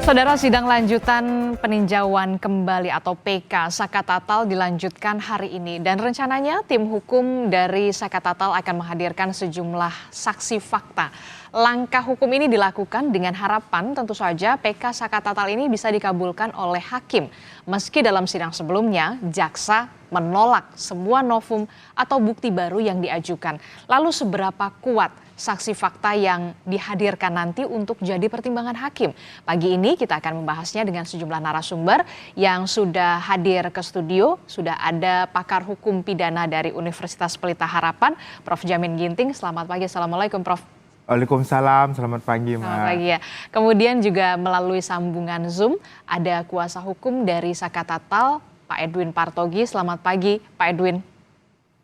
Saudara, sidang lanjutan peninjauan kembali atau PK Saka Tatal dilanjutkan hari ini dan rencananya tim hukum dari Saka Tatal akan menghadirkan sejumlah saksi fakta. Langkah hukum ini dilakukan dengan harapan tentu saja PK Saka Tatal ini bisa dikabulkan oleh hakim. Meski dalam sidang sebelumnya jaksa menolak semua novum atau bukti baru yang diajukan. Lalu seberapa kuat saksi fakta yang dihadirkan nanti untuk jadi pertimbangan hakim? Pagi ini kita akan membahasnya dengan sejumlah narasumber yang sudah hadir ke studio. Sudah ada pakar hukum pidana dari Universitas Pelita Harapan, Prof. Jamin Ginting. Selamat pagi, Assalamualaikum Prof. Waalaikumsalam, selamat pagi Mbak. Selamat pagi ya. Kemudian juga melalui sambungan Zoom ada kuasa hukum dari Saka Tatal, Pak Edwin Partogi. Selamat pagi Pak Edwin.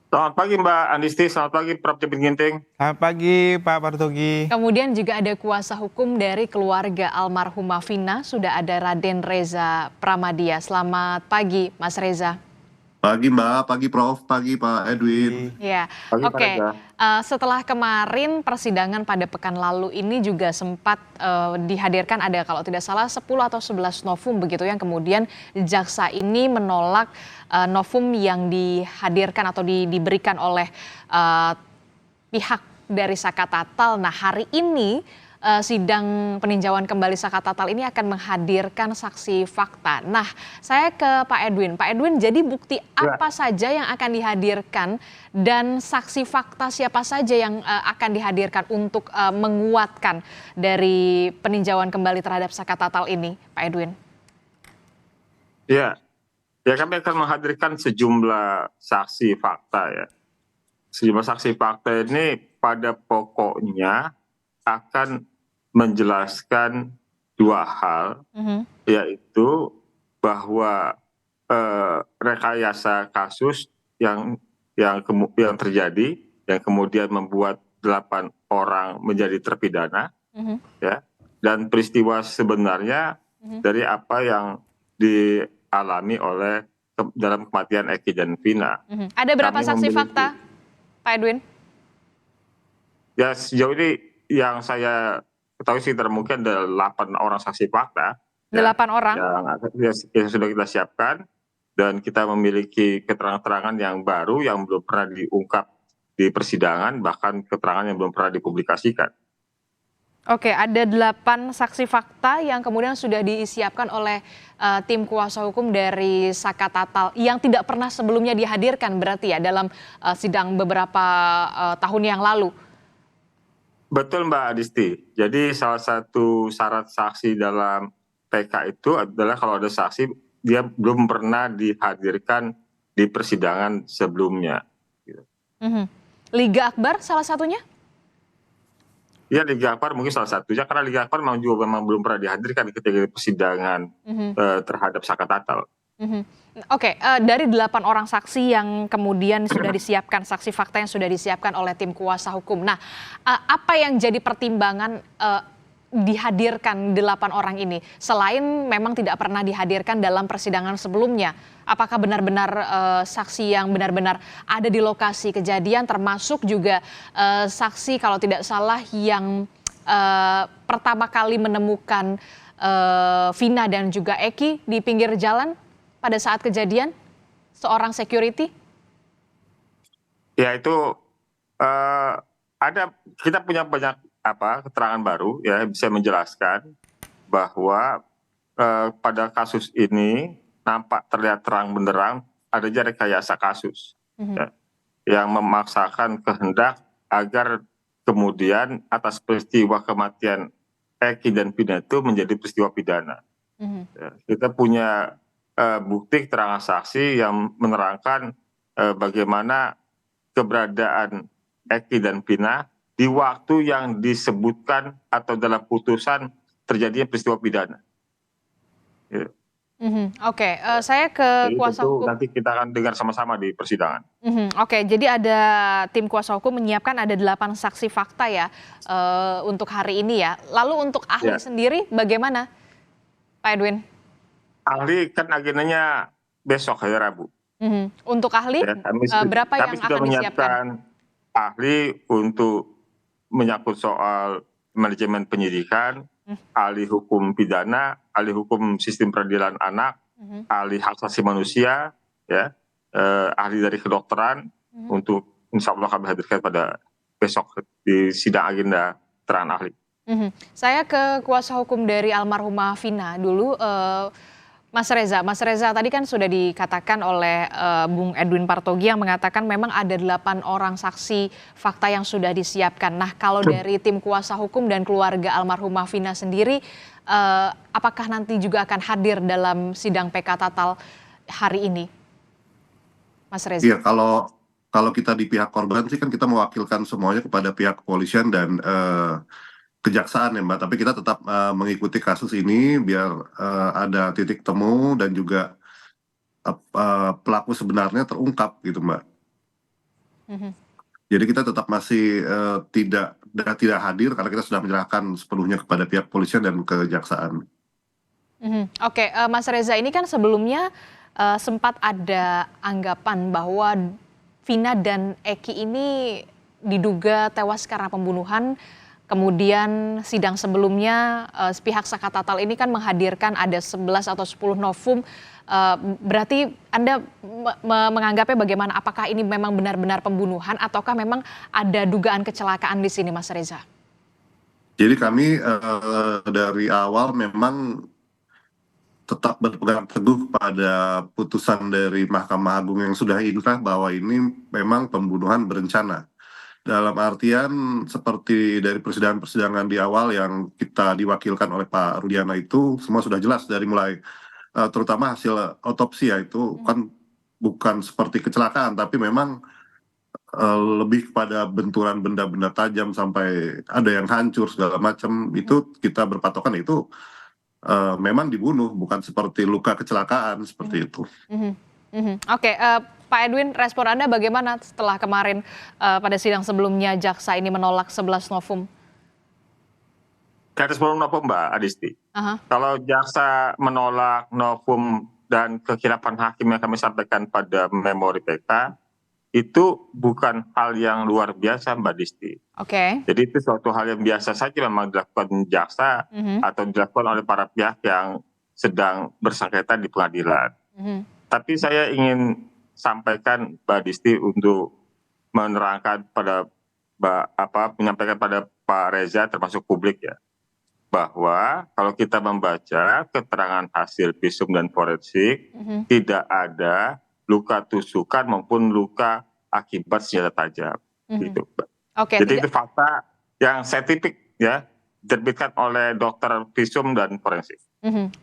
Selamat pagi Mbak Andisti, selamat pagi Prof. Jamin Ginting. Selamat pagi Pak Partogi. Kemudian juga ada kuasa hukum dari keluarga almarhumah Vina, sudah ada Raden Reza Pramadia. Selamat pagi Mas Reza. Pagi Mbak, pagi Prof, pagi Pak Edwin. Ya, Pagi, Pak oke. Reza. Setelah kemarin persidangan pada pekan lalu ini juga sempat dihadirkan ada kalau tidak salah 10 atau 11 novum begitu yang kemudian jaksa ini menolak novum yang dihadirkan atau diberikan oleh pihak dari Saka Tatal. Nah, hari ini sidang peninjauan kembali Saka Tatal ini akan menghadirkan saksi fakta. Nah, saya ke Pak Edwin. Pak Edwin, jadi bukti apa saja yang akan dihadirkan dan saksi fakta siapa saja yang akan dihadirkan untuk menguatkan dari peninjauan kembali terhadap Saka Tatal ini, Pak Edwin? Ya, kami akan menghadirkan sejumlah saksi fakta ya. Sejumlah saksi fakta ini pada pokoknya akan menjelaskan dua hal, yaitu bahwa rekayasa kasus yang terjadi, yang kemudian membuat 8 orang menjadi terpidana, ya, dan peristiwa sebenarnya dari apa yang dialami oleh dalam kematian Eki dan Vina. Ada berapa Kami saksi memiliki- fakta, Pak Edwin? Ya, sejauh ini yang saya ketahui sekitar mungkin ada 8 orang saksi fakta. 8 orang? Yang sudah kita siapkan, dan kita memiliki keterangan-keterangan yang baru yang belum pernah diungkap di persidangan, bahkan keterangan yang belum pernah dipublikasikan. Oke, ada 8 saksi fakta yang kemudian sudah disiapkan oleh tim kuasa hukum dari Saka Tatal yang tidak pernah sebelumnya dihadirkan berarti ya dalam sidang beberapa tahun yang lalu. Betul Mbak Adisti. Jadi salah satu syarat saksi dalam PK itu adalah kalau ada saksi dia belum pernah dihadirkan di persidangan sebelumnya. Liga Akbar salah satunya? Ya, Liga Akbar mungkin salah satunya, karena Liga Akbar memang belum pernah dihadirkan ketika persidangan terhadap Saka Tatal. Oke, dari 8 orang saksi yang kemudian sudah disiapkan, saksi fakta yang sudah disiapkan oleh tim kuasa hukum. Nah, apa yang jadi pertimbangan dihadirkan 8 orang ini? Selain memang tidak pernah dihadirkan dalam persidangan sebelumnya, apakah benar-benar saksi yang benar-benar ada di lokasi kejadian, termasuk juga saksi kalau tidak salah yang pertama kali menemukan Vina dan juga Eki di pinggir jalan pada saat kejadian, seorang security? Ya, itu kita punya banyak keterangan baru ya, bisa menjelaskan bahwa pada kasus ini nampak terlihat terang benderang adanya rekayasa kasus ya, yang memaksakan kehendak agar kemudian atas peristiwa kematian Eki dan Vina itu menjadi peristiwa pidana. Ya, kita punya bukti keterangan saksi yang menerangkan bagaimana keberadaan Eki dan Vina di waktu yang disebutkan atau dalam putusan terjadinya peristiwa pidana. Ya. Oke, saya ke Jadi kuasa tentu hukum. nanti kita akan dengar sama-sama di persidangan. Oke, jadi ada tim kuasa hukum menyiapkan ada 8 saksi fakta ya untuk hari ini ya. Lalu untuk ahli sendiri bagaimana, Pak Edwin? Ahli kan agendanya besok hari Rabu. Untuk ahli Ya, berapa yang kami sudah akan disiapkan? menyiapkan ahli untuk menyangkut soal manajemen penyidikan, ahli hukum pidana, ahli hukum sistem peradilan anak, ahli hak asasi manusia, ya, ahli dari kedokteran, untuk insya Allah kami hadirkan pada besok di sidang agenda keterangan ahli. Saya ke kuasa hukum dari almarhumah Vina dulu, Mas Reza. Mas Reza, tadi kan sudah dikatakan oleh Bung Edwin Partogi yang mengatakan memang ada 8 orang saksi fakta yang sudah disiapkan. Nah, kalau dari tim kuasa hukum dan keluarga almarhumah Vina sendiri, apakah nanti juga akan hadir dalam sidang PK Tatal hari ini, Mas Reza? Iya, kalau kita di pihak korban sih kan kita mewakilkan semuanya kepada pihak kepolisian dan kejaksaan ya Mbak, tapi kita tetap mengikuti kasus ini biar ada titik temu dan juga pelaku sebenarnya terungkap gitu Mbak. Jadi kita tetap masih tidak hadir karena kita sudah menyerahkan sepenuhnya kepada pihak kepolisian dan kejaksaan. Oke, Mas Reza, ini kan sebelumnya sempat ada anggapan bahwa Vina dan Eki ini diduga tewas karena pembunuhan. Kemudian sidang sebelumnya pihak Saka Tatal ini kan menghadirkan ada 11 atau 10 novum. Berarti Anda menganggapnya bagaimana? Apakah ini memang benar-benar pembunuhan ataukah memang ada dugaan kecelakaan di sini, Mas Reza? Jadi kami dari awal memang tetap berpegang teguh pada putusan dari Mahkamah Agung yang sudah inkrah bahwa ini memang pembunuhan berencana. Dalam artian seperti dari persidangan-persidangan di awal yang kita diwakilkan oleh Pak Rudiana itu semua sudah jelas dari mulai terutama hasil otopsi ya itu kan bukan seperti kecelakaan tapi memang lebih kepada benturan benda-benda tajam sampai ada yang hancur segala macam itu kita berpatokan itu memang dibunuh bukan seperti luka kecelakaan seperti itu. Oke, Pak Edwin, respon Anda bagaimana setelah kemarin pada sidang sebelumnya jaksa ini menolak 11 novum? Garis sebelum novum Mbak Adisti. Kalau jaksa menolak novum dan kekhilafan hakim yang kami sampaikan pada memori PK, itu bukan hal yang luar biasa Mbak Adisti. Oke. Jadi itu suatu hal yang biasa saja memang dilakukan jaksa atau dilakukan oleh para pihak yang sedang bersengketa di pengadilan. Tapi saya ingin sampaikan Mbak Disti untuk menerangkan pada menyampaikan pada Pak Reza termasuk publik ya, bahwa kalau kita membaca keterangan hasil visum dan forensik tidak ada luka tusukan maupun luka akibat senjata tajam gitu. Jadi itu fakta yang saintifik ya diterbitkan oleh dokter visum dan forensik.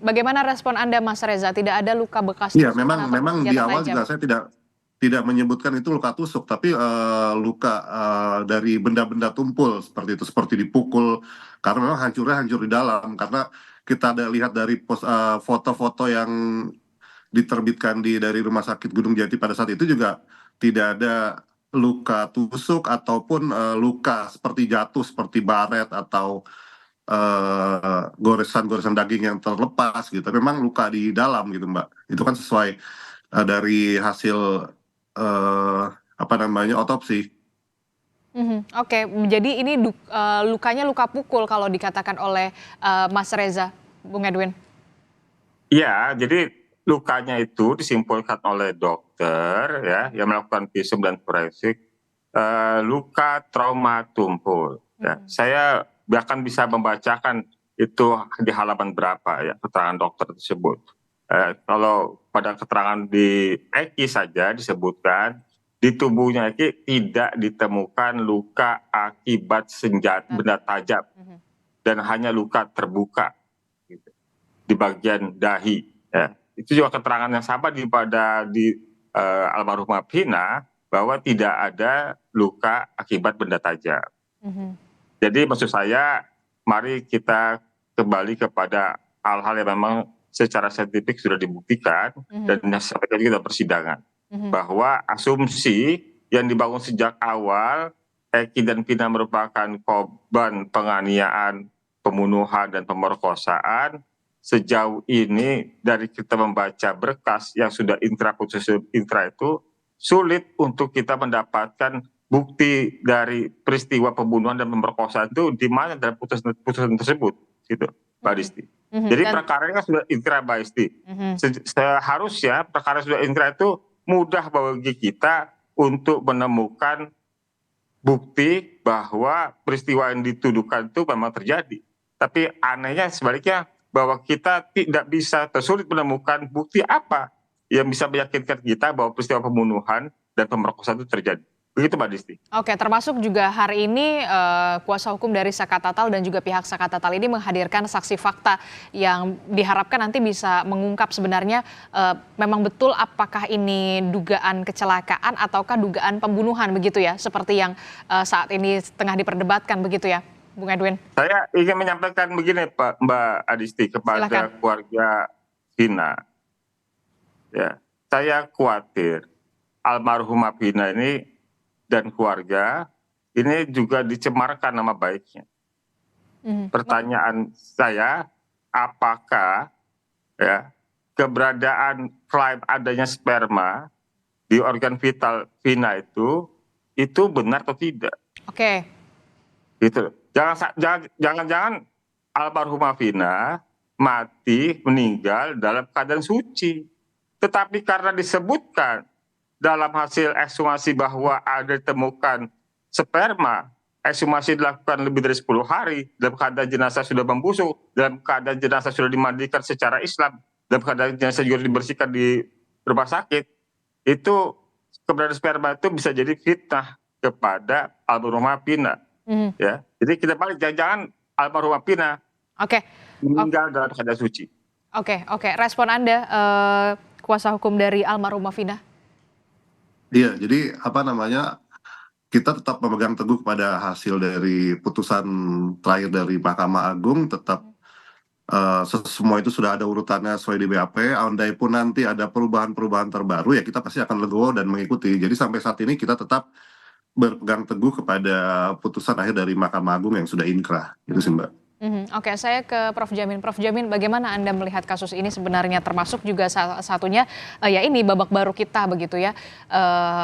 Bagaimana respon Anda, Mas Reza? Tidak ada luka bekas Iya, tusukan memang di awal juga saya tidak menyebutkan itu luka tusuk, tapi luka dari benda-benda tumpul seperti itu, seperti dipukul, karena memang hancur di dalam. Karena kita ada lihat dari foto-foto yang diterbitkan dari Rumah Sakit Gunung Jati pada saat itu juga tidak ada luka tusuk ataupun luka seperti jatuh, seperti baret atau goresan-goresan daging yang terlepas gitu. Memang luka di dalam gitu Mbak. Itu kan sesuai dari hasil otopsi. Oke, jadi ini lukanya luka pukul kalau dikatakan oleh Mas Reza, Bung Edwin. Iya, jadi lukanya itu disimpulkan oleh dokter ya yang melakukan visum dan forensik luka trauma tumpul. Ya. Saya bahkan bisa membacakan itu di halaman berapa ya keterangan dokter tersebut. Kalau pada keterangan di Eki saja disebutkan di tubuhnya Eki tidak ditemukan luka akibat senjata benda tajam dan hanya luka terbuka gitu, di bagian dahi. Ya. Itu juga keterangan yang sama di almarhumah Vina bahwa tidak ada luka akibat benda tajam. Jadi maksud saya, mari kita kembali kepada hal-hal yang memang secara saintifik sudah dibuktikan dan disampaikan juga persidangan. Bahwa asumsi yang dibangun sejak awal, Eki dan Vina merupakan korban penganiayaan, pembunuhan, dan pemerkosaan, sejauh ini dari kita membaca berkas yang sudah putus inkrah itu, sulit untuk kita mendapatkan bukti dari peristiwa pembunuhan dan pemerkosaan itu di mana dalam putusan tersebut. gitu, Mbak Disti. Mhm, Jadi dan perkaranya sudah inkrah, Mbak Disti. Seharusnya perkara sudah inkrah itu mudah bagi kita untuk menemukan bukti bahwa peristiwa yang dituduhkan itu memang terjadi. Tapi anehnya sebaliknya bahwa kita tidak bisa tersulit menemukan bukti apa yang bisa meyakinkan kita bahwa peristiwa pembunuhan dan pemerkosaan itu terjadi. Begitu, Mbak Disti. Oke, termasuk juga hari ini kuasa hukum dari Saka Tatal dan juga pihak Saka Tatal ini menghadirkan saksi fakta yang diharapkan nanti bisa mengungkap sebenarnya memang betul apakah ini dugaan kecelakaan ataukah dugaan pembunuhan begitu ya, seperti yang saat ini tengah diperdebatkan begitu ya, Bung Edwin. Saya ingin menyampaikan begini, Mbak Adisti, kepada Silakan. keluarga Vina. Ya, saya khawatir almarhumah Vina ini dan keluarga ini juga dicemarkan nama baiknya. Pertanyaan saya, apakah ya keberadaan klaim adanya sperma di organ vital Vina itu benar atau tidak? Oke. Gitu. Jangan almarhumah Vina mati meninggal dalam keadaan suci, tetapi karena disebutkan dalam hasil ekshumasi bahwa ada ditemukan sperma, ekshumasi dilakukan lebih dari 10 hari, dalam keadaan jenazah sudah membusuk, dalam keadaan jenazah sudah dimandikan secara Islam, dalam keadaan jenazah juga dibersihkan di rumah sakit, itu keberadaan sperma itu bisa jadi fitnah kepada almarhumah Vina. Ya, jadi kita balik, jangan almarhumah Vina meninggal dalam keadaan suci. Oke, respon Anda kuasa hukum dari almarhumah Vina. Iya, jadi kita tetap memegang teguh pada hasil dari putusan terakhir dari Mahkamah Agung, tetap semua itu sudah ada urutannya sesuai di BAP. Andai pun nanti ada perubahan-perubahan terbaru, ya kita pasti akan legowo dan mengikuti. Jadi sampai saat ini kita tetap berpegang teguh kepada putusan akhir dari Mahkamah Agung yang sudah inkrah. Itu sih, Mbak. Oke, saya ke Prof. Jamin. Prof. Jamin, bagaimana Anda melihat kasus ini sebenarnya, termasuk juga salah satunya ya ini babak baru kita begitu ya.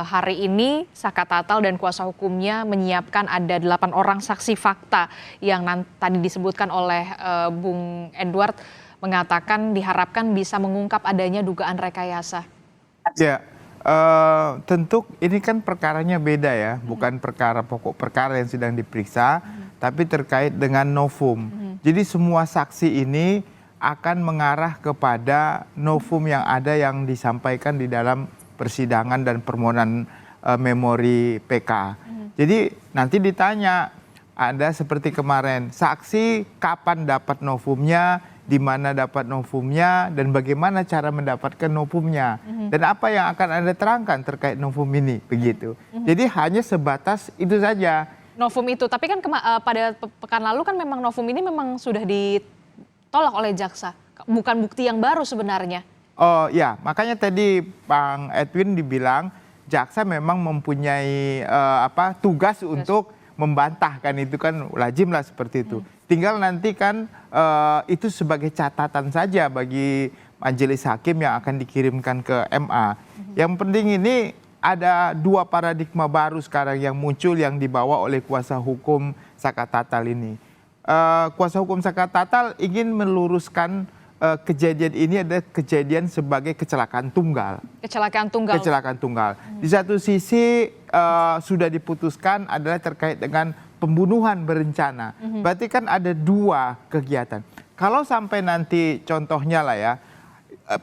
Hari ini Saka Tatal dan kuasa hukumnya menyiapkan ada 8 orang saksi fakta yang tadi disebutkan oleh Bung Edward, mengatakan diharapkan bisa mengungkap adanya dugaan rekayasa. Ya, tentu ini kan perkaranya beda ya, bukan perkara pokok perkara yang sedang diperiksa, tapi terkait dengan novum. Jadi semua saksi ini akan mengarah kepada novum yang ada yang disampaikan di dalam persidangan dan permohonan memori PK. Jadi nanti ditanya, ada seperti kemarin, saksi kapan dapat novumnya, di mana dapat novumnya, dan bagaimana cara mendapatkan novumnya, dan apa yang akan Anda terangkan terkait novum ini, begitu. Jadi hanya sebatas itu saja. Novum itu, tapi kan pada pekan lalu kan memang novum ini memang sudah ditolak oleh jaksa, bukan bukti yang baru sebenarnya. Oh ya, makanya tadi Bang Edwin dibilang jaksa memang mempunyai tugas untuk membantahkan, itu kan lazim lah seperti itu. Tinggal nanti kan itu sebagai catatan saja bagi majelis hakim yang akan dikirimkan ke MA. Yang penting ini ada 2 paradigma baru sekarang yang muncul yang dibawa oleh kuasa hukum Saka Tatal ini. Kuasa hukum Saka Tatal ingin meluruskan kejadian ini ada kejadian sebagai kecelakaan tunggal. Kecelakaan tunggal. Di satu sisi sudah diputuskan adalah terkait dengan pembunuhan berencana. Berarti kan ada 2 kegiatan. Kalau sampai nanti contohnya lah ya,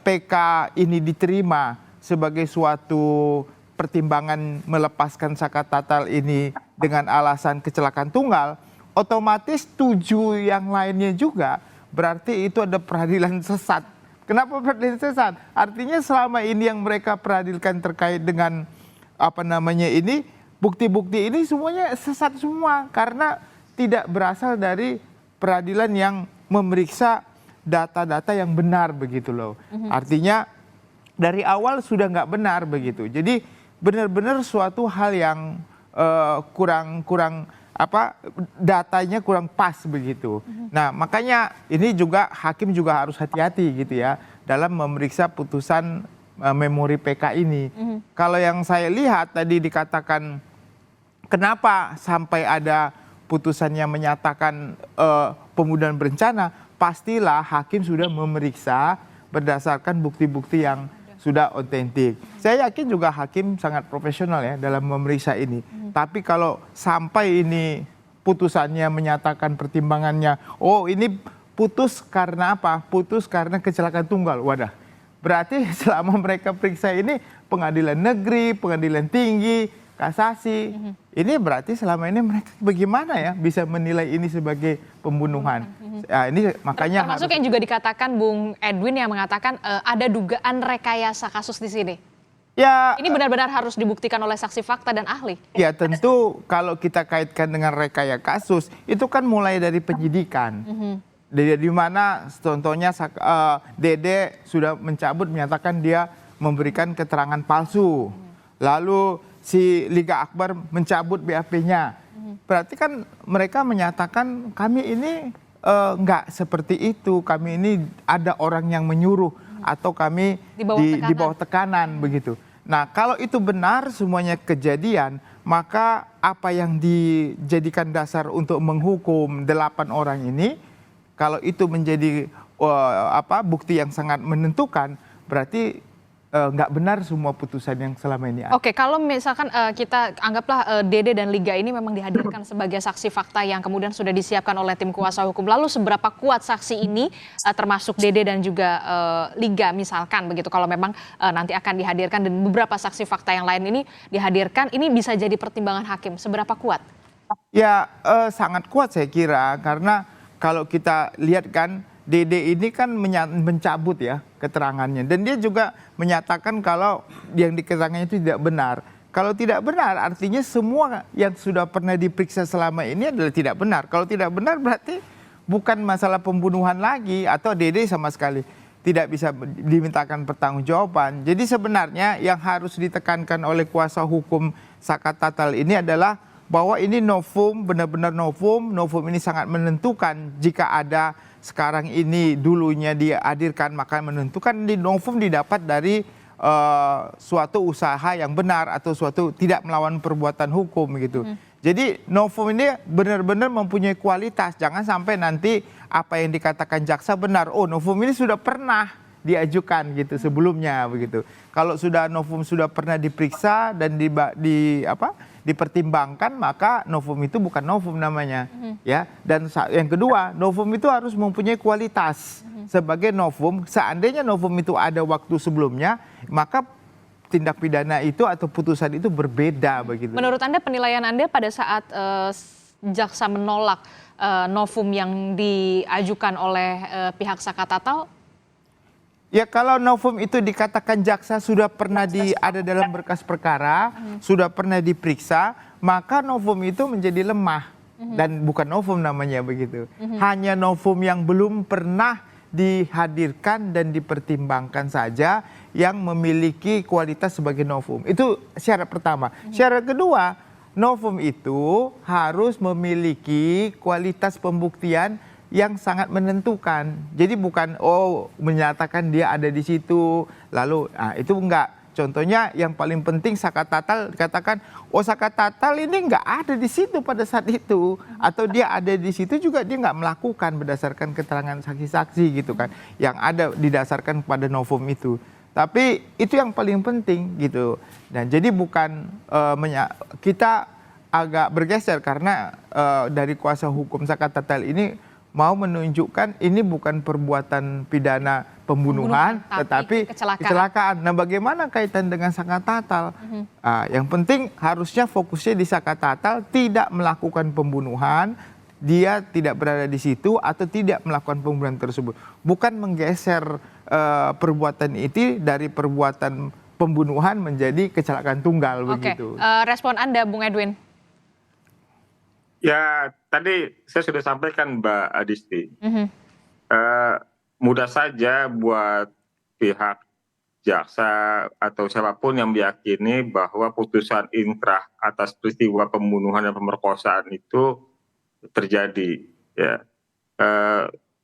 PK ini diterima sebagai suatu pertimbangan melepaskan Saka Tatal ini dengan alasan kecelakaan tunggal, otomatis 7 yang lainnya juga berarti itu ada peradilan sesat. Kenapa peradilan sesat? Artinya selama ini yang mereka peradilkan terkait dengan ini, bukti-bukti ini semuanya sesat semua karena tidak berasal dari peradilan yang memeriksa data-data yang benar begitu loh. Artinya dari awal sudah nggak benar begitu. Jadi benar-benar suatu hal yang datanya kurang pas begitu. Nah, makanya ini juga hakim juga harus hati-hati gitu ya dalam memeriksa putusan memori PK ini. Kalau yang saya lihat tadi dikatakan kenapa sampai ada putusannya menyatakan pembunuhan berencana, pastilah hakim sudah memeriksa berdasarkan bukti-bukti yang sudah otentik. Saya yakin juga hakim sangat profesional ya dalam memeriksa ini. Tapi kalau sampai ini putusannya menyatakan pertimbangannya, oh ini putus karena apa? Putus karena kecelakaan tunggal. Wadah. Berarti selama mereka periksa ini pengadilan negeri, pengadilan tinggi, kasasi. Ini berarti selama ini mereka bagaimana ya bisa menilai ini sebagai pembunuhan. Ya, ini makanya termasuk harus, yang juga dikatakan Bung Edwin yang mengatakan ada dugaan rekayasa kasus di sini. ya Ini benar-benar harus dibuktikan oleh saksi fakta dan ahli. ya tentu kalau kita kaitkan dengan rekayasa kasus itu kan mulai dari penyidikan. Di mana contohnya Dede sudah mencabut menyatakan dia memberikan keterangan palsu. Lalu si Liga Akbar mencabut BAP-nya. Berarti kan mereka menyatakan kami ini enggak seperti itu. Kami ini ada orang yang menyuruh atau kami di bawah tekanan begitu. Nah, kalau itu benar semuanya kejadian, maka apa yang dijadikan dasar untuk menghukum 8 orang ini, kalau itu menjadi bukti yang sangat menentukan, berarti nggak benar semua putusan yang selama ini ada. Oke, kalau misalkan kita anggaplah Dede dan Liga ini memang dihadirkan sebagai saksi fakta yang kemudian sudah disiapkan oleh tim kuasa hukum. Lalu seberapa kuat saksi ini termasuk Dede dan juga Liga misalkan begitu, kalau memang nanti akan dihadirkan dan beberapa saksi fakta yang lain ini dihadirkan, ini bisa jadi pertimbangan hakim. Seberapa kuat? Ya sangat kuat saya kira, karena kalau kita lihat kan Dede ini kan mencabut ya keterangannya. Dan dia juga menyatakan kalau yang diketerangannya itu tidak benar. Kalau tidak benar artinya semua yang sudah pernah diperiksa selama ini adalah tidak benar. Kalau tidak benar berarti bukan masalah pembunuhan lagi atau Dede sama sekali tidak bisa dimintakan pertanggungjawaban. Jadi sebenarnya yang harus ditekankan oleh kuasa hukum Saka Tatal ini adalah bahwa ini novum, benar-benar novum. Novum ini sangat menentukan jika ada sekarang ini dulunya dihadirkan, maka menentukan di novum didapat dari suatu usaha yang benar atau suatu tidak melawan perbuatan hukum gitu. Jadi novum ini benar-benar mempunyai kualitas. Jangan sampai nanti apa yang dikatakan jaksa benar. Oh, novum ini sudah pernah diajukan gitu sebelumnya begitu. Kalau sudah novum sudah pernah diperiksa dan dipertimbangkan, maka novum itu bukan novum namanya, ya. Dan yang kedua, novum itu harus mempunyai kualitas sebagai novum. Seandainya novum itu ada waktu sebelumnya, maka tindak pidana itu atau putusan itu berbeda begitu. Menurut Anda, penilaian Anda pada saat jaksa menolak novum yang diajukan oleh pihak Saka Tatal? Ya, kalau novum itu dikatakan jaksa sudah pernah ada dalam berkas perkara, sudah pernah diperiksa, maka novum itu menjadi lemah dan bukan novum namanya begitu. Hanya novum yang belum pernah dihadirkan dan dipertimbangkan saja yang memiliki kualitas sebagai novum. Itu syarat pertama. Syarat kedua, novum itu harus memiliki kualitas pembuktian yang sangat menentukan. Jadi bukan menyatakan dia ada di situ lalu itu enggak. Contohnya yang paling penting Saka Tatal dikatakan Saka Tatal ini enggak ada di situ pada saat itu, atau dia ada di situ juga dia enggak melakukan berdasarkan keterangan saksi-saksi gitu kan yang ada didasarkan pada novum itu. Tapi itu yang paling penting gitu. Dan jadi bukan kita agak bergeser karena dari kuasa hukum Saka Tatal ini mau menunjukkan ini bukan perbuatan pidana pembunuhan tetapi kecelakaan. Nah, bagaimana kaitan dengan Saka Tatal? Yang penting harusnya fokusnya di Saka Tatal tidak melakukan pembunuhan, dia tidak berada di situ atau tidak melakukan pembunuhan tersebut. Bukan menggeser perbuatan itu dari perbuatan pembunuhan menjadi kecelakaan tunggal begitu. Respon Anda, Bung Edwin? Ya, tadi saya sudah sampaikan Mbak Adisti. Mudah saja buat pihak jaksa atau siapapun yang meyakini bahwa putusan inkrah atas peristiwa pembunuhan dan pemerkosaan itu terjadi. Ya,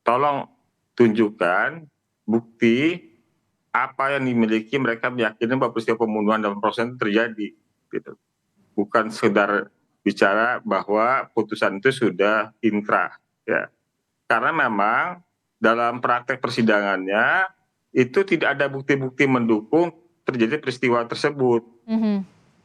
tolong tunjukkan bukti apa yang dimiliki mereka meyakini bahwa peristiwa pembunuhan dan pemerkosaan itu terjadi. Gitu. Bukan sekedar bicara bahwa putusan itu sudah inkrah, ya. Karena memang dalam praktek persidangannya itu tidak ada bukti-bukti mendukung terjadi peristiwa tersebut.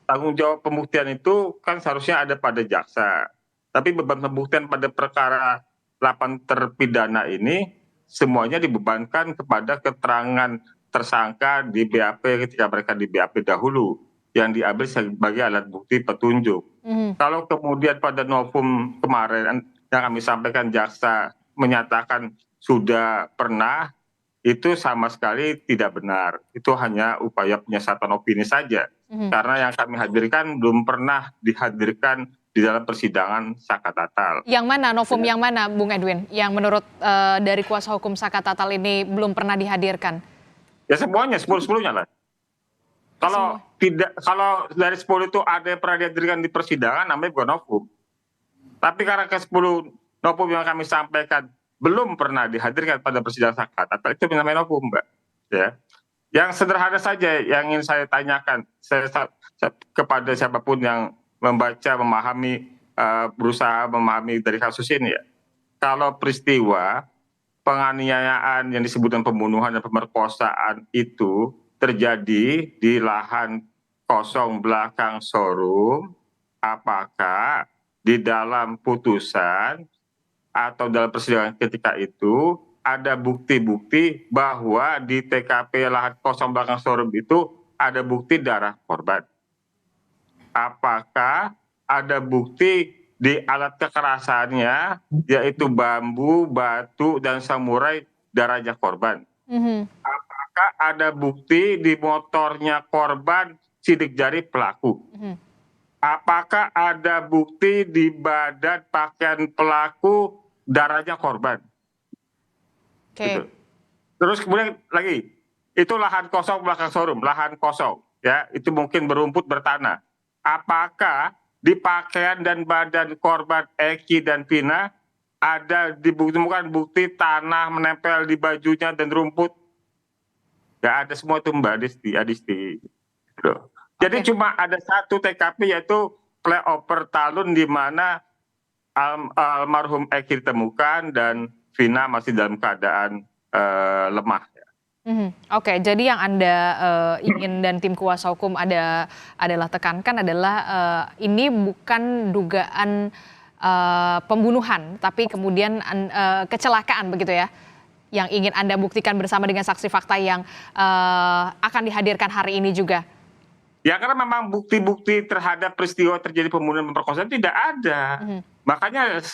Tanggung jawab pembuktian itu kan seharusnya ada pada jaksa. Tapi beban pembuktian pada perkara 8 terpidana ini semuanya dibebankan kepada keterangan tersangka di BAP ketika mereka di BAP dahulu yang diambil sebagai alat bukti petunjuk. Kalau kemudian pada novum kemarin yang kami sampaikan jaksa menyatakan sudah pernah, itu sama sekali tidak benar. Itu hanya upaya penyesatan opini saja. Karena yang kami hadirkan belum pernah dihadirkan di dalam persidangan Saka Tatal. Yang mana, novum yang mana, Bung Edwin? Yang menurut dari kuasa hukum Saka Tatal ini belum pernah dihadirkan? Ya semuanya, 10-10-nya lah. Kalau dari 10 itu ada yang pernah dihadirkan di persidangan, namanya bukan novum. Tapi karena ke 10 novum yang kami sampaikan belum pernah dihadirkan pada persidangan Saka Tatal, itu namanya novum, Mbak. Ya. Yang sederhana saja yang ingin saya tanyakan kepada siapapun yang membaca, memahami, berusaha memahami dari kasus ini ya. Kalau peristiwa penganiayaan yang disebutkan pembunuhan dan pemerkosaan itu terjadi di lahan kosong belakang showroom, apakah di dalam putusan atau dalam persidangan ketika itu ada bukti-bukti bahwa di TKP lahan kosong belakang showroom itu ada bukti darah korban? Apakah ada bukti di alat kekerasannya, yaitu bambu, batu, dan samurai darahnya korban? Apakah ada bukti di motornya korban sidik jari pelaku? Apakah ada bukti di badan pakaian pelaku darahnya korban? Gitu. Terus kemudian lagi, itu lahan kosong belakang showroom, lahan kosong, ya, itu mungkin berumput bertanah. Apakah di pakaian dan badan korban Eki dan Vina ada ditemukan bukti tanah menempel di bajunya dan rumput? Gak ada semua itu, Mbak Adisti. Gitu. Jadi cuma ada satu TKP, yaitu flyover Talun, di mana almarhum Eki ditemukan dan Vina masih dalam keadaan lemah. Oke, jadi yang Anda ingin dan tim kuasa hukum adalah tekankan adalah ini bukan dugaan pembunuhan, tapi kemudian kecelakaan begitu ya, yang ingin Anda buktikan bersama dengan saksi fakta yang akan dihadirkan hari ini juga. Ya, karena memang bukti-bukti terhadap peristiwa terjadi pembunuhan dan pemerkosaan tidak ada. Makanya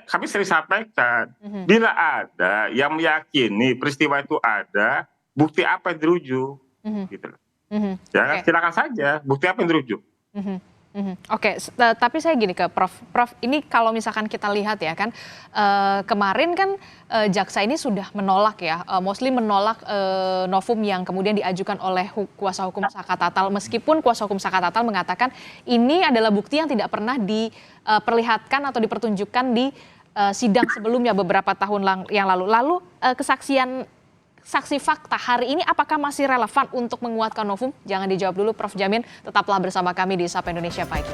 kami sering sampaikan, bila ada yang meyakini peristiwa itu ada, bukti apa yang dirujuk? Gitu. Ya, silakan saja, bukti apa yang dirujuk? Oke, tapi saya gini ke Prof. Prof, ini kalau misalkan kita lihat ya kan, kemarin kan jaksa ini sudah menolak ya, mostly menolak novum yang kemudian diajukan oleh kuasa hukum Saka Tatal, meskipun kuasa hukum Saka Tatal mengatakan ini adalah bukti yang tidak pernah diperlihatkan atau dipertunjukkan di sidang sebelumnya beberapa tahun yang lalu. Lalu kesaksian saksi fakta hari ini apakah masih relevan untuk menguatkan novum? Jangan dijawab dulu, Prof. Jamin. Tetaplah bersama kami di Sapa Indonesia Pagi.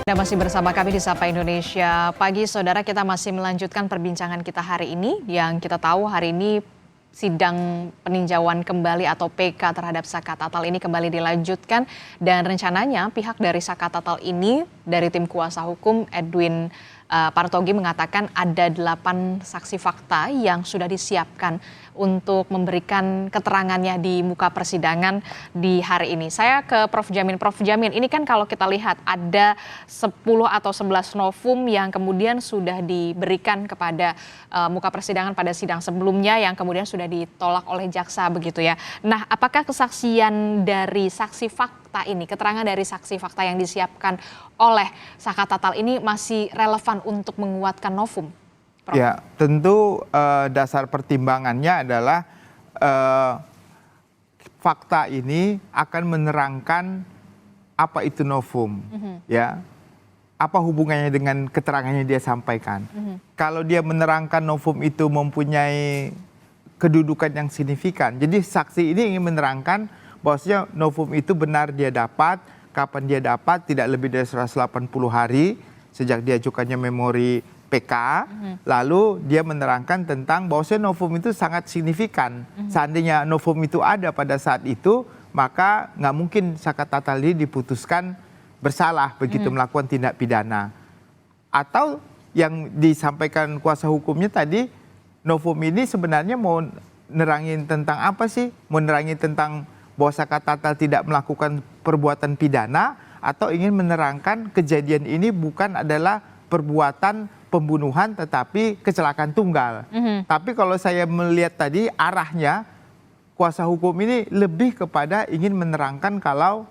Anda masih bersama kami di Sapa Indonesia Pagi. Saudara, kita masih melanjutkan perbincangan kita hari ini. Yang kita tahu hari ini sidang peninjauan kembali atau PK terhadap Saka Tatal ini kembali dilanjutkan. Dan rencananya pihak dari Saka Tatal ini, dari tim kuasa hukum Edwin Partogi mengatakan ada 8 saksi fakta yang sudah disiapkan untuk memberikan keterangannya di muka persidangan di hari ini. Saya ke Prof. Jamin. Prof. Jamin, ini kan kalau kita lihat ada 10 atau 11 novum yang kemudian sudah diberikan kepada muka persidangan pada sidang sebelumnya yang kemudian sudah ditolak oleh jaksa begitu ya. Nah, apakah kesaksian dari saksi fakta ini, keterangan dari saksi fakta yang disiapkan oleh Saka Tatal ini masih relevan untuk menguatkan novum? Prof. Ya, tentu dasar pertimbangannya adalah fakta ini akan menerangkan apa itu novum, ya, apa hubungannya dengan keterangannya dia sampaikan. Kalau dia menerangkan novum itu mempunyai kedudukan yang signifikan, jadi saksi ini ingin menerangkan bahwasanya novum itu benar dia dapat, kapan dia dapat, tidak lebih dari 180 hari sejak diajukannya memori PK, lalu dia menerangkan tentang bahwa novum itu sangat signifikan. Seandainya novum itu ada pada saat itu, maka nggak mungkin Sakatatal ini diputuskan bersalah begitu melakukan tindak pidana. Atau yang disampaikan kuasa hukumnya tadi, novum ini sebenarnya mau nerangin tentang apa sih? Mau nerangin tentang bahwa Sakatatal tidak melakukan perbuatan pidana, atau ingin menerangkan kejadian ini bukan adalah perbuatan pembunuhan tetapi kecelakaan tunggal. Tapi kalau saya melihat tadi arahnya, kuasa hukum ini lebih kepada ingin menerangkan kalau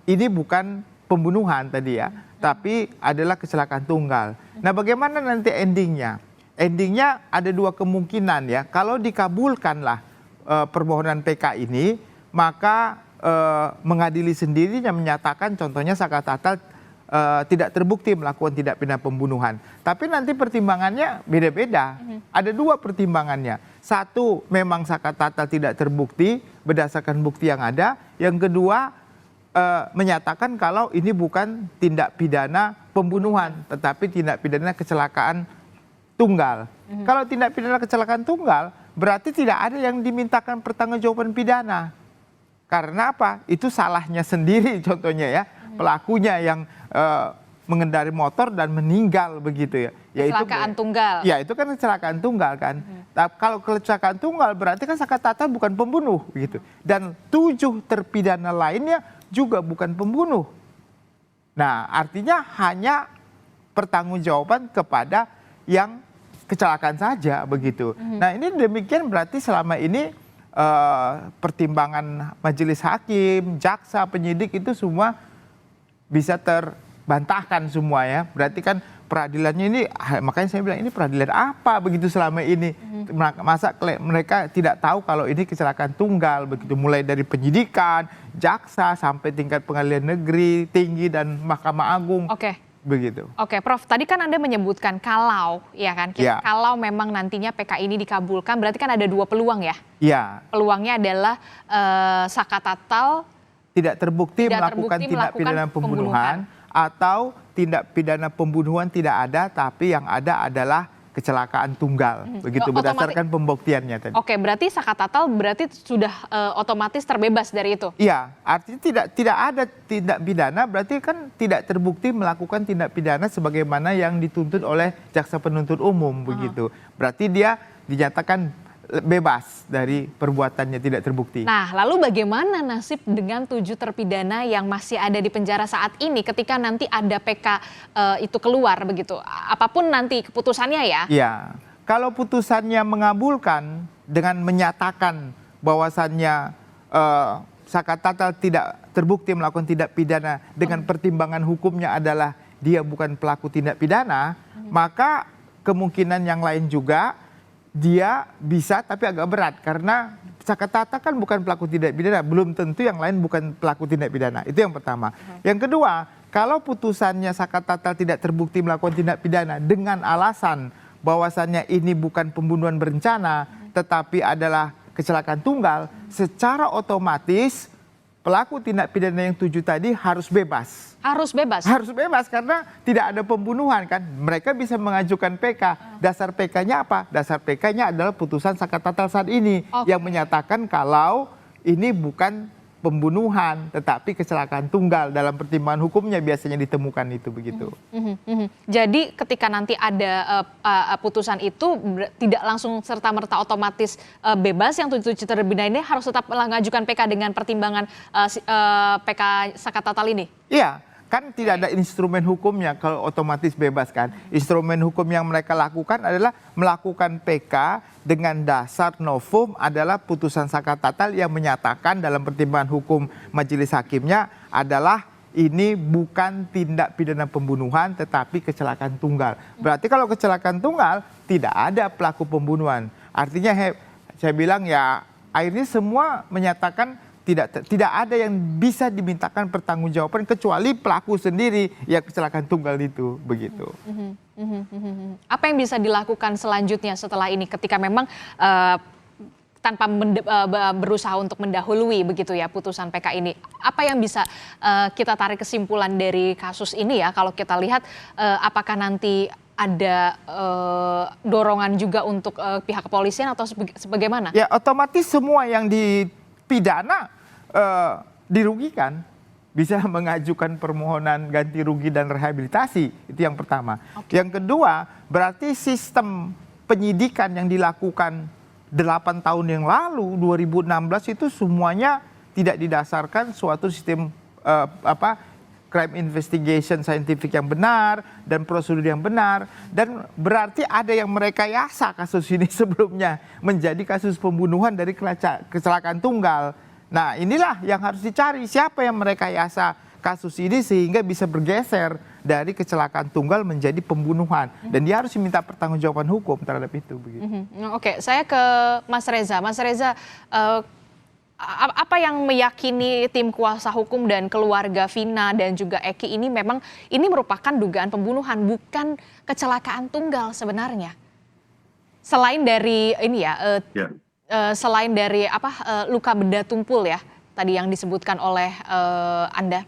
ini bukan pembunuhan tadi ya, tapi adalah kecelakaan tunggal. Nah, bagaimana nanti endingnya? Endingnya ada dua kemungkinan ya. Kalau dikabulkanlah permohonan PK ini, maka mengadili sendirinya menyatakan contohnya Sakatatal tidak terbukti melakukan tindak pidana pembunuhan. Tapi nanti pertimbangannya beda-beda. Ada dua pertimbangannya. Satu, memang Sakatatal tidak terbukti berdasarkan bukti yang ada. Yang kedua, menyatakan kalau ini bukan tindak pidana pembunuhan, tetapi tindak pidana kecelakaan tunggal. Kalau tindak pidana kecelakaan tunggal, berarti tidak ada yang dimintakan pertanggungjawaban pidana. Karena apa? Itu salahnya sendiri contohnya ya. Pelakunya yang mengendari motor dan meninggal begitu ya. Kecelakaan tunggal. Ya, itu kan kecelakaan tunggal kan. Tapi kalau kecelakaan tunggal berarti kan Sakatatal bukan pembunuh begitu. Dan 7 terpidana lainnya juga bukan pembunuh. Nah, artinya hanya pertanggungjawaban kepada yang kecelakaan saja begitu. Nah, ini demikian berarti selama ini pertimbangan majelis hakim, jaksa, penyidik itu semua bisa terbantahkan semua ya. Berarti kan peradilannya ini, makanya saya bilang ini peradilan apa begitu selama ini. Masa mereka tidak tahu kalau ini kecelakaan tunggal begitu. Mulai dari penyidikan, jaksa, sampai tingkat pengadilan negeri, tinggi, dan Mahkamah Agung. Oke. Begitu. Oke, Prof. Tadi kan Anda menyebutkan kalau, ya kan, Ya. kalau memang nantinya PK ini dikabulkan, berarti kan ada 2 peluang ya. Iya. Peluangnya adalah Sakatatal Tidak terbukti Tidak melakukan terbukti tindak melakukan pidana pembunuhan, atau tindak pidana pembunuhan tidak ada, tapi yang ada adalah kecelakaan tunggal. Begitu berdasarkan pembuktiannya tadi. Oke, berarti Sakatatal berarti sudah otomatis terbebas dari itu. Iya, artinya tidak ada tindak pidana, berarti kan tidak terbukti melakukan tindak pidana sebagaimana yang dituntut oleh jaksa penuntut umum begitu. Berarti dia dinyatakan bebas dari perbuatannya tidak terbukti. Nah, lalu bagaimana nasib dengan 7 terpidana yang masih ada di penjara saat ini ketika nanti ada PK itu keluar begitu? Apapun nanti keputusannya ya. Iya, kalau putusannya mengabulkan dengan menyatakan bahwasannya Sakatatal tidak terbukti melakukan tindak pidana dengan pertimbangan hukumnya adalah dia bukan pelaku tindak pidana, maka kemungkinan yang lain juga dia bisa, tapi agak berat karena Sakatatal kan bukan pelaku tindak pidana, belum tentu yang lain bukan pelaku tindak pidana. Itu yang pertama. Yang kedua, kalau putusannya Sakatatal tidak terbukti melakukan tindak pidana dengan alasan bahwasannya ini bukan pembunuhan berencana, tetapi adalah kecelakaan tunggal, secara otomatis pelaku tindak pidana yang 7 tadi harus bebas. Harus bebas? Harus bebas karena tidak ada pembunuhan kan. Mereka bisa mengajukan PK. Dasar PK-nya apa? Dasar PK-nya adalah putusan Sakatatal saat ini. Yang menyatakan kalau ini bukan pembunuhan tetapi kecelakaan tunggal. Dalam pertimbangan hukumnya biasanya ditemukan itu begitu. Jadi ketika nanti ada putusan itu tidak langsung serta-merta otomatis bebas, yang 7 terpidana ini harus tetap mengajukan PK dengan pertimbangan PK Sakatatal ini? Iya, kan tidak ada instrumen hukumnya kalau otomatis bebas kan. Instrumen hukum yang mereka lakukan adalah melakukan PK dengan dasar novum adalah putusan Sakatatal yang menyatakan dalam pertimbangan hukum majelis hakimnya adalah ini bukan tindak pidana pembunuhan tetapi kecelakaan tunggal. Berarti kalau kecelakaan tunggal tidak ada pelaku pembunuhan. Artinya saya bilang ya akhirnya semua menyatakan tidak ada yang bisa dimintakan pertanggungjawaban kecuali pelaku sendiri yang kecelakaan tunggal itu begitu. Apa yang bisa dilakukan selanjutnya setelah ini ketika memang tanpa berusaha untuk mendahului begitu ya putusan PK ini? Apa yang bisa kita tarik kesimpulan dari kasus ini ya, kalau kita lihat apakah nanti ada dorongan juga untuk pihak kepolisian atau sebagaimana? Ya otomatis semua yang dipidana dirugikan, bisa mengajukan permohonan ganti rugi dan rehabilitasi, itu yang pertama. Yang kedua, berarti sistem penyidikan yang dilakukan 8 tahun yang lalu 2016 itu semuanya tidak didasarkan suatu sistem crime investigation scientific yang benar dan prosedur yang benar, dan berarti ada yang merekayasa kasus ini sebelumnya menjadi kasus pembunuhan dari kecelakaan tunggal. Nah, inilah yang harus dicari, siapa yang merekayasa kasus ini sehingga bisa bergeser dari kecelakaan tunggal menjadi pembunuhan, dan dia harus diminta pertanggungjawaban hukum terhadap itu begitu. Oke, saya ke Mas Reza. Mas Reza, apa yang meyakini tim kuasa hukum dan keluarga Vina dan juga Eki ini memang ini merupakan dugaan pembunuhan, bukan kecelakaan tunggal sebenarnya? Selain dari ini ya, selain dari luka benda tumpul ya tadi yang disebutkan oleh Anda.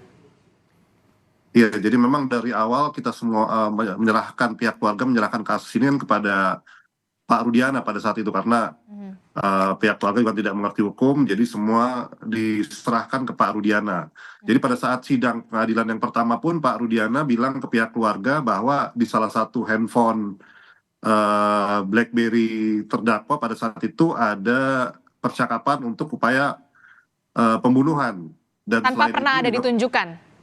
Iya, jadi memang dari awal kita semua menyerahkan, pihak keluarga menyerahkan kasus ini kan kepada Pak Rudiana pada saat itu, karena pihak keluarga juga tidak mengerti hukum, jadi semua diserahkan ke Pak Rudiana. Jadi pada saat sidang pengadilan yang pertama pun Pak Rudiana bilang ke pihak keluarga bahwa di salah satu handphone BlackBerry terdakwa pada saat itu ada percakapan untuk upaya pembunuhan. Dan tanpa pernah ada ditunjukkan?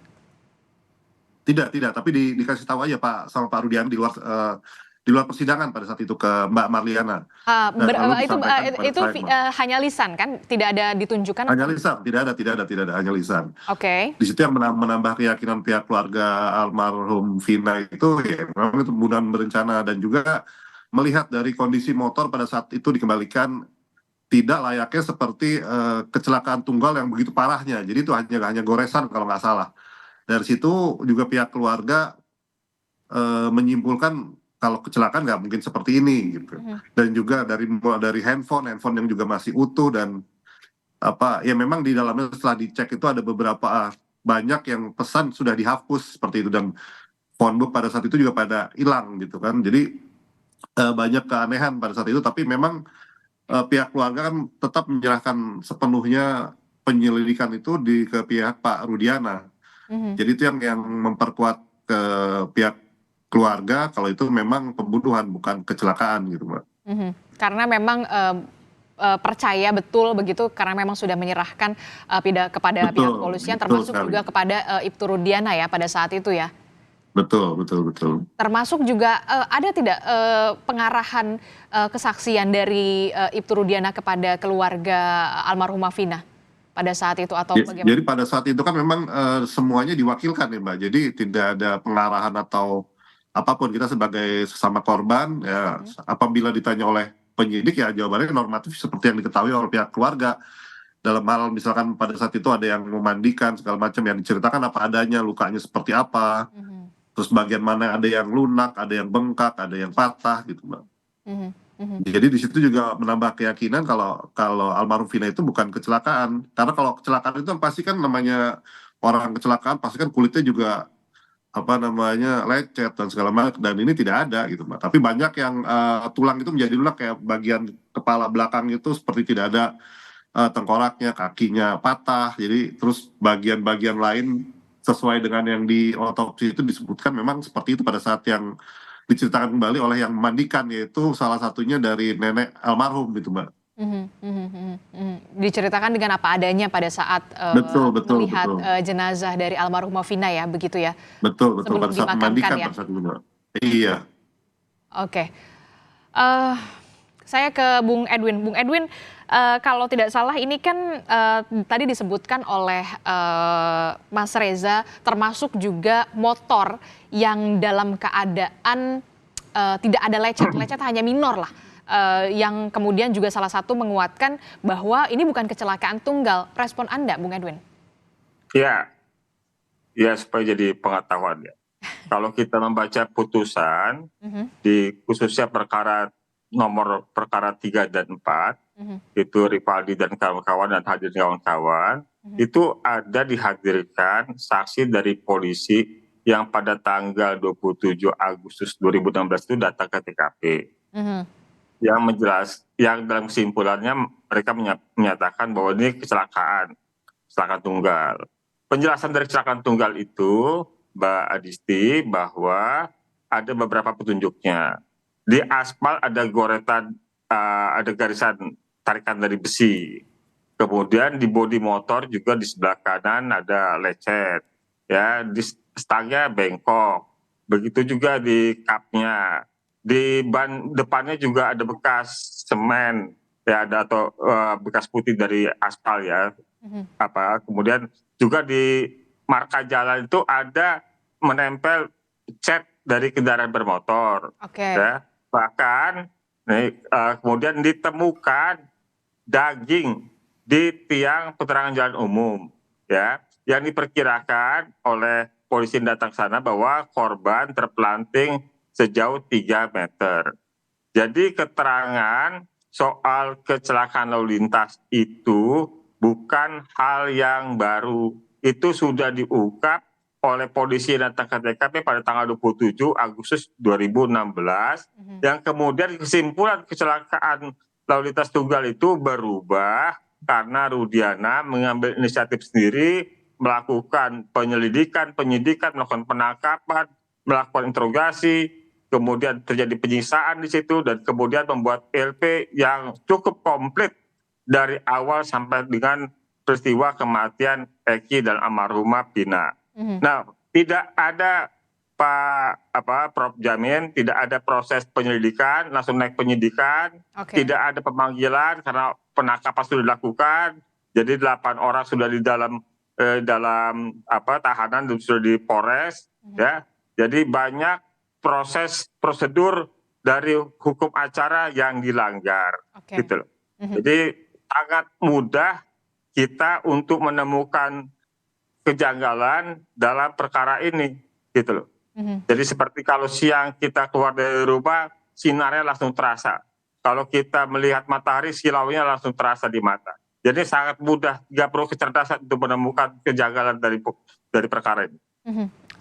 Tidak, tapi dikasih tahu aja sama Pak Rudiana di luar persidangan pada saat itu ke Mbak Marliana. Itu hanya lisan kan? Tidak ada ditunjukkan? Hanya lisan, tidak ada, hanya lisan. Oke. Di situ yang menambah keyakinan pihak keluarga almarhum Vina itu ya memang itu pembunuhan berencana, dan juga melihat dari kondisi motor pada saat itu dikembalikan tidak layaknya seperti kecelakaan tunggal yang begitu parahnya. Jadi itu hanya goresan kalau nggak salah. Dari situ juga pihak keluarga menyimpulkan kalau kecelakaan nggak mungkin seperti ini gitu. Dan juga dari handphone yang juga masih utuh, dan ya memang di dalamnya setelah dicek itu ada beberapa banyak yang pesan sudah dihapus seperti itu, dan phonebook pada saat itu juga pada hilang gitu kan. Jadi banyak keanehan pada saat itu, tapi memang pihak keluarga kan tetap menyerahkan sepenuhnya penyelidikan itu ke pihak Pak Rudiana. Jadi itu yang memperkuat ke pihak keluarga kalau itu memang pembunuhan bukan kecelakaan gitu, Mbak. Karena memang percaya betul begitu, karena memang sudah menyerahkan kepada pihak kepolisian, termasuk sekali. juga kepada Ibtu Rudiana ya pada saat itu ya. Betul. Termasuk juga ada tidak pengarahan kesaksian dari Ibtu Rudiana kepada keluarga almarhumah Vina pada saat itu atau bagaimana? Jadi pada saat itu kan memang semuanya diwakilkan ya, Mbak. Jadi tidak ada pengarahan atau apapun. Kita sebagai sesama korban ya, apabila ditanya oleh penyidik ya jawabannya normatif seperti yang diketahui oleh pihak keluarga. Dalam hal misalkan pada saat itu ada yang memandikan segala macam, yang diceritakan apa adanya, lukanya seperti apa. Terus bagian mana ada yang lunak, ada yang bengkak, ada yang patah gitu, Mbak. Jadi di situ juga menambah keyakinan kalau almarhum Vina itu bukan kecelakaan. Karena kalau kecelakaan itu pasti kan namanya orang kecelakaan pasti kan kulitnya juga lecet dan segala macam, dan ini tidak ada gitu, Mbak. Tapi banyak yang tulang itu menjadi lunak, kayak bagian kepala belakang itu seperti tidak ada tengkoraknya, kakinya patah. Jadi terus bagian-bagian lain sesuai dengan yang di otopsi itu disebutkan memang seperti itu pada saat yang diceritakan kembali oleh yang memandikan, yaitu salah satunya dari nenek almarhum gitu, Mbak. Diceritakan dengan apa adanya pada saat melihat jenazah dari almarhumah Vina ya, begitu ya? Betul, sebelum pada saat memandikan ya? Pada saat itu, Mbak. Iya. Oke. Saya ke Bung Edwin. Bung Edwin, kalau tidak salah ini kan tadi disebutkan oleh Mas Reza, termasuk juga motor yang dalam keadaan tidak ada lecet hanya minor lah. Yang kemudian juga salah satu menguatkan bahwa ini bukan kecelakaan tunggal. Respon Anda, Bung Edwin? Ya supaya jadi pengetahuan ya. Kalau kita membaca putusan di khususnya nomor perkara 3 dan 4, itu Rivaldi dan kawan-kawan dan hadir kawan-kawan, itu ada dihadirkan saksi dari polisi yang pada tanggal 27 Agustus 2016 itu datang ke TKP. Yang dalam kesimpulannya mereka menyatakan bahwa ini kecelakaan tunggal. Penjelasan dari kecelakaan tunggal itu, Mbak Adisti, bahwa ada beberapa petunjuknya. Di aspal ada goretan, ada garisan tarikan dari besi. Kemudian di bodi motor juga di sebelah kanan ada lecet, ya, di stangnya bengkok. Begitu juga di kapnya. Di ban depannya juga ada bekas semen, ya, ada atau bekas putih dari aspal, ya. Kemudian juga di marka jalan itu ada menempel cat dari kendaraan bermotor. Ya. Bahkan kemudian ditemukan daging di tiang penerangan jalan umum, ya, yang diperkirakan oleh polisi yang datang sana bahwa korban terpelanting sejauh 3 meter. Jadi keterangan soal kecelakaan lalu lintas itu bukan hal yang baru. Itu sudah diungkap oleh polisi yang datang ke TKP pada tanggal 27 Agustus 2016, yang kemudian kesimpulan kecelakaan lalu lintas tunggal itu berubah karena Rudiana mengambil inisiatif sendiri, melakukan penyelidikan, penyidikan, melakukan penangkapan, melakukan interogasi, kemudian terjadi penyiksaan di situ, dan kemudian membuat LP yang cukup komplit dari awal sampai dengan peristiwa kematian Eki dan almarhumah Vina. Nah, tidak ada Prof Jamin, tidak ada proses penyelidikan, langsung naik penyidikan, tidak ada pemanggilan karena penangkapan sudah dilakukan. Jadi 8 orang sudah di dalam tahanan dan sudah di Polres, ya. Jadi banyak proses prosedur dari hukum acara yang dilanggar, gitu loh. Jadi sangat mudah kita untuk menemukan kejanggalan dalam perkara ini, gitu loh. Jadi seperti kalau siang kita keluar dari rumah, sinarnya langsung terasa. Kalau kita melihat matahari, silaunya langsung terasa di mata. Jadi sangat mudah, nggak perlu kecerdasan untuk menemukan kejanggalan dari perkara ini.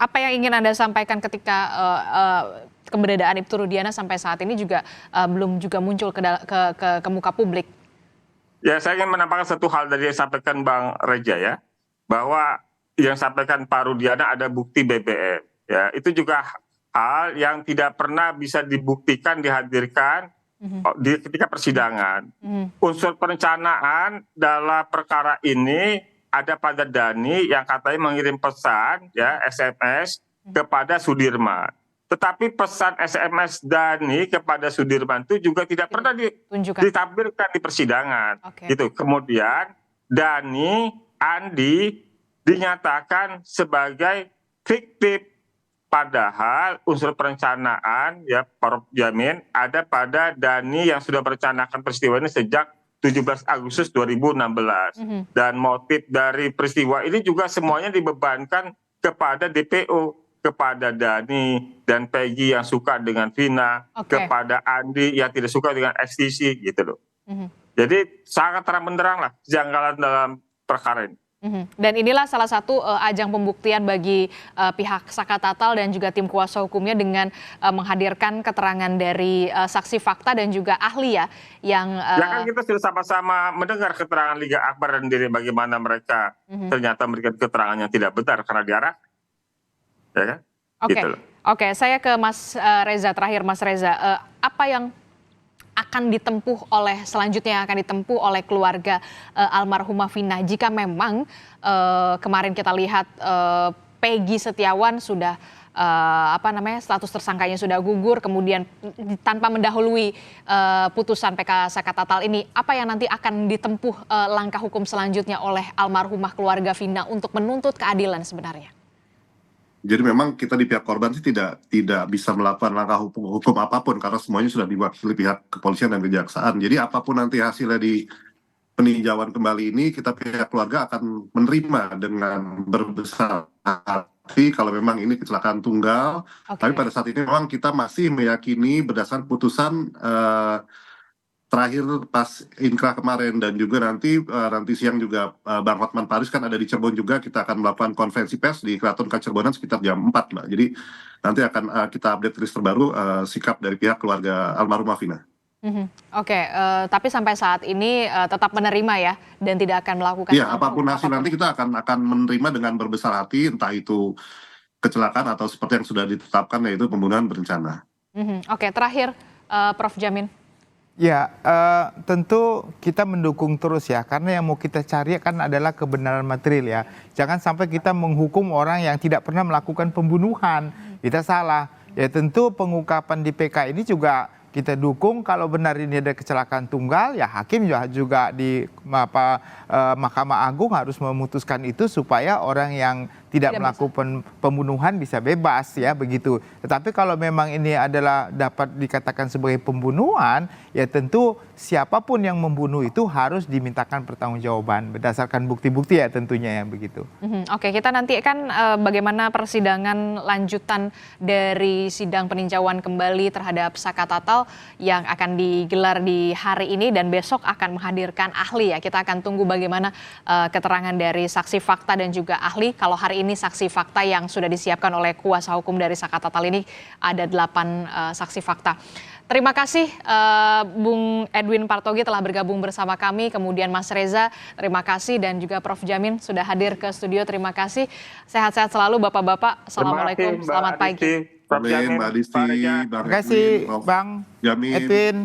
Apa yang ingin Anda sampaikan ketika keberadaan Ibtu Rudiana sampai saat ini juga belum juga muncul ke muka publik? Ya, saya ingin menambahkan satu hal dari yang disampaikan Bang Reja, ya, bahwa yang disampaikan Pak Rudiana ada bukti BBM. Ya, itu juga hal yang tidak pernah bisa dibuktikan, dihadirkan ketika persidangan. Unsur perencanaan dalam perkara ini ada pada Dani yang katanya mengirim pesan, ya, SMS kepada Sudirman. Tetapi pesan SMS Dani kepada Sudirman itu juga tidak pernah ditampilkan di persidangan. Gitu. Kemudian Dani, Andi dinyatakan sebagai fiktif. Padahal unsur perencanaan, ya, Prof Jamin, ada pada Dani yang sudah merencanakan peristiwa ini sejak 17 Agustus 2016. Dan motif dari peristiwa ini juga semuanya dibebankan kepada DPO, kepada Dani dan Peggy yang suka dengan Vina, kepada Andi yang tidak suka dengan XTC, gitu loh. Jadi sangat terang benderang lah kejanggalan dalam perkara ini. Dan inilah salah satu ajang pembuktian bagi pihak Saka Tatal dan juga tim kuasa hukumnya dengan menghadirkan keterangan dari saksi fakta dan juga ahli, ya, yang ya kan kita sudah sama-sama mendengar keterangan Liga Akbar dan diri bagaimana mereka ternyata memberikan keterangan yang tidak benar karena diarah, ya kan? Oke, saya ke Mas Reza terakhir. Mas Reza, apa yang akan ditempuh selanjutnya akan ditempuh oleh keluarga almarhumah Vina jika memang kemarin kita lihat Peggy Setiawan sudah status tersangkanya sudah gugur, kemudian tanpa mendahului putusan PK Saka Tatal ini, apa yang nanti akan ditempuh langkah hukum selanjutnya oleh almarhumah keluarga Vina untuk menuntut keadilan sebenarnya? Jadi memang kita di pihak korban sih tidak bisa melakukan langkah hukum apapun karena semuanya sudah diwakili pihak kepolisian dan kejaksaan. Jadi apapun nanti hasilnya di peninjauan kembali ini, kita pihak keluarga akan menerima dengan berbesar hati kalau memang ini kecelakaan tunggal. Tapi pada saat ini memang kita masih meyakini berdasarkan putusan terakhir pas Inkrah kemarin dan juga nanti siang juga Bang Hotman Paris kan ada di Cirebon juga, kita akan melakukan konferensi pers di Keraton Kacirebonan sekitar jam 4 Mbak. Jadi nanti akan kita update rilis terbaru sikap dari pihak keluarga almarhumah Vina. Oke, tapi sampai saat ini tetap menerima ya dan tidak akan melakukan. Iya, apapun hasil nanti kita akan menerima dengan berbesar hati, entah itu kecelakaan atau seperti yang sudah ditetapkan yaitu pembunuhan berencana. Oke, terakhir Prof. Jamin. Ya, tentu kita mendukung terus ya, karena yang mau kita cari kan adalah kebenaran material ya. Jangan sampai kita menghukum orang yang tidak pernah melakukan pembunuhan, kita salah. Ya tentu pengungkapan di PK ini juga kita dukung. Kalau benar ini ada kecelakaan tunggal, ya hakim juga di Mahkamah Agung harus memutuskan itu supaya orang yang tidak melakukan pembunuhan bisa bebas ya begitu. Tetapi kalau memang ini adalah dapat dikatakan sebagai pembunuhan, ya tentu siapapun yang membunuh itu harus dimintakan pertanggungjawaban berdasarkan bukti-bukti ya tentunya ya begitu. Oke, kita nanti kan bagaimana persidangan lanjutan dari sidang peninjauan kembali terhadap Saka Tatal yang akan digelar di hari ini dan besok akan menghadirkan ahli ya. Kita akan tunggu bagaimana keterangan dari saksi fakta dan juga ahli. Kalau hari ini saksi fakta yang sudah disiapkan oleh kuasa hukum dari Saka Tatal ini ada 8 saksi fakta. Terima kasih Bung Edwin Partogi telah bergabung bersama kami, kemudian Mas Reza, terima kasih, dan juga Prof. Jamin sudah hadir ke studio, terima kasih. Sehat-sehat selalu Bapak-Bapak, Assalamualaikum, selamat pagi. Amin, Mbak Adisti, Terima kasih Bang Jamin. Edwin.